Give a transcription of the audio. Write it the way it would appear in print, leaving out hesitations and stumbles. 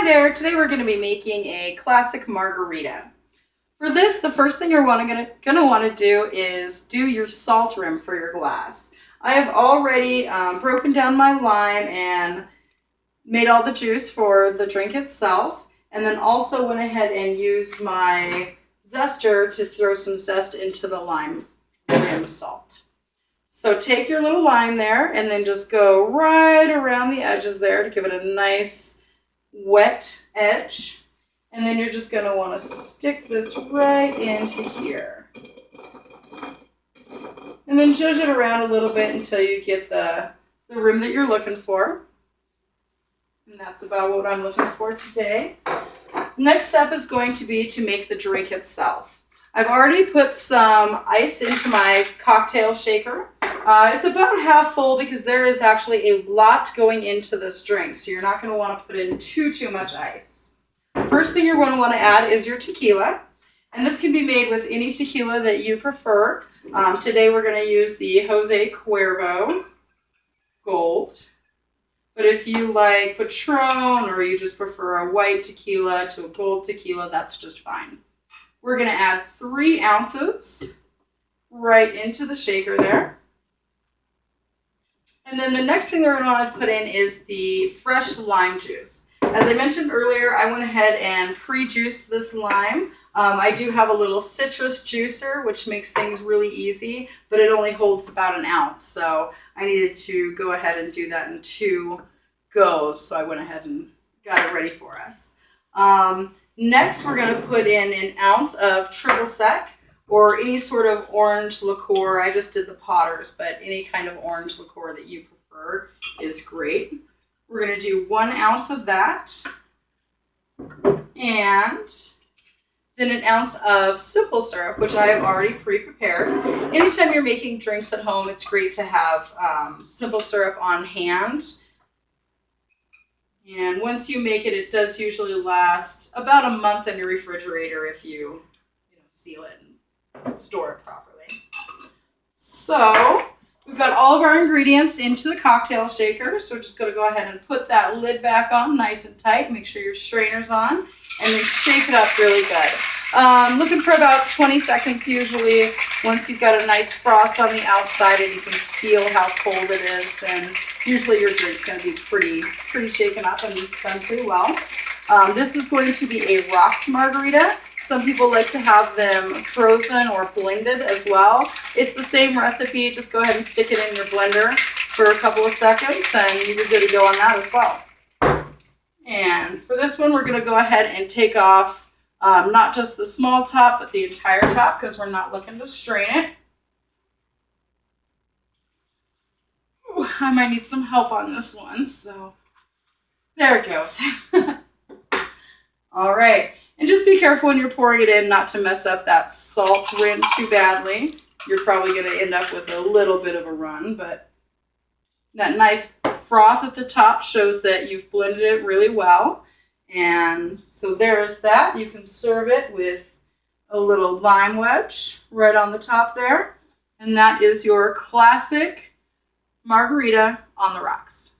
Hi there, today we're going to be making a classic margarita. For this, the first thing you're going to want to do is do your salt rim for your glass. I have already broken down my lime and made all the juice for the drink itself, and then also went ahead and used my zester to throw some zest into the lime rim salt. So take your little lime there and then just go right around the edges there to give it a nice wet edge. And then you're just going to want to stick this right into here. And then zhuzh it around a little bit until you get the rim that you're looking for. And that's about what I'm looking for today. Next step is going to be to make the drink itself. I've already put some ice into my cocktail shaker. It's about half full because there is actually a lot going into this drink, so you're not going to want to put in too much ice. First thing you're going to want to add is your tequila, and this can be made with any tequila that you prefer. Today we're going to use the Jose Cuervo Gold, but if you like Patron or you just prefer a white tequila to a gold tequila, that's just fine. We're going to add 3 ounces right into the shaker there. And then the next thing we're going to want to put in is the fresh lime juice. As I mentioned earlier, I went ahead and pre-juiced this lime. I do have a little citrus juicer, which makes things really easy, but it only holds about an ounce. So I needed to go ahead and do that in 2 goes. So I went ahead and got it ready for us. Next, we're going to put in an ounce of triple sec or any sort of orange liqueur. I just did the Potter's, but any kind of orange liqueur that you prefer is great. We're going to do 1 ounce of that, and then an ounce of simple syrup, which I have already pre-prepared. Anytime you're making drinks at home, it's great to have simple syrup on hand. And once you make it, it does usually last about a month in your refrigerator if you seal it and store it properly. So we've got all of our ingredients into the cocktail shaker. So we're just going to go ahead and put that lid back on nice and tight. Make sure your strainer's on, and then shake it up really good. Looking for about 20 seconds usually. Once you've got a nice frost on the outside and you can feel how cold it is, then usually your drink's going to be pretty shaken up and done pretty well. This is going to be a rocks margarita. Some people like to have them frozen or blended as well. It's the same recipe. Just go ahead and stick it in your blender for a couple of seconds and you're good to go on that as well. And for this one, we're going to go ahead and take off not just the small top, but the entire top because we're not looking to strain it. Ooh, I might need some help on this one, so there it goes. All right, and just be careful when you're pouring it in not to mess up that salt rim too badly. You're probably going to end up with a little bit of a run, but that nice froth at the top shows that you've blended it really well. And so there's that. You can serve it with a little lime wedge right on the top there. And that is your classic margarita on the rocks.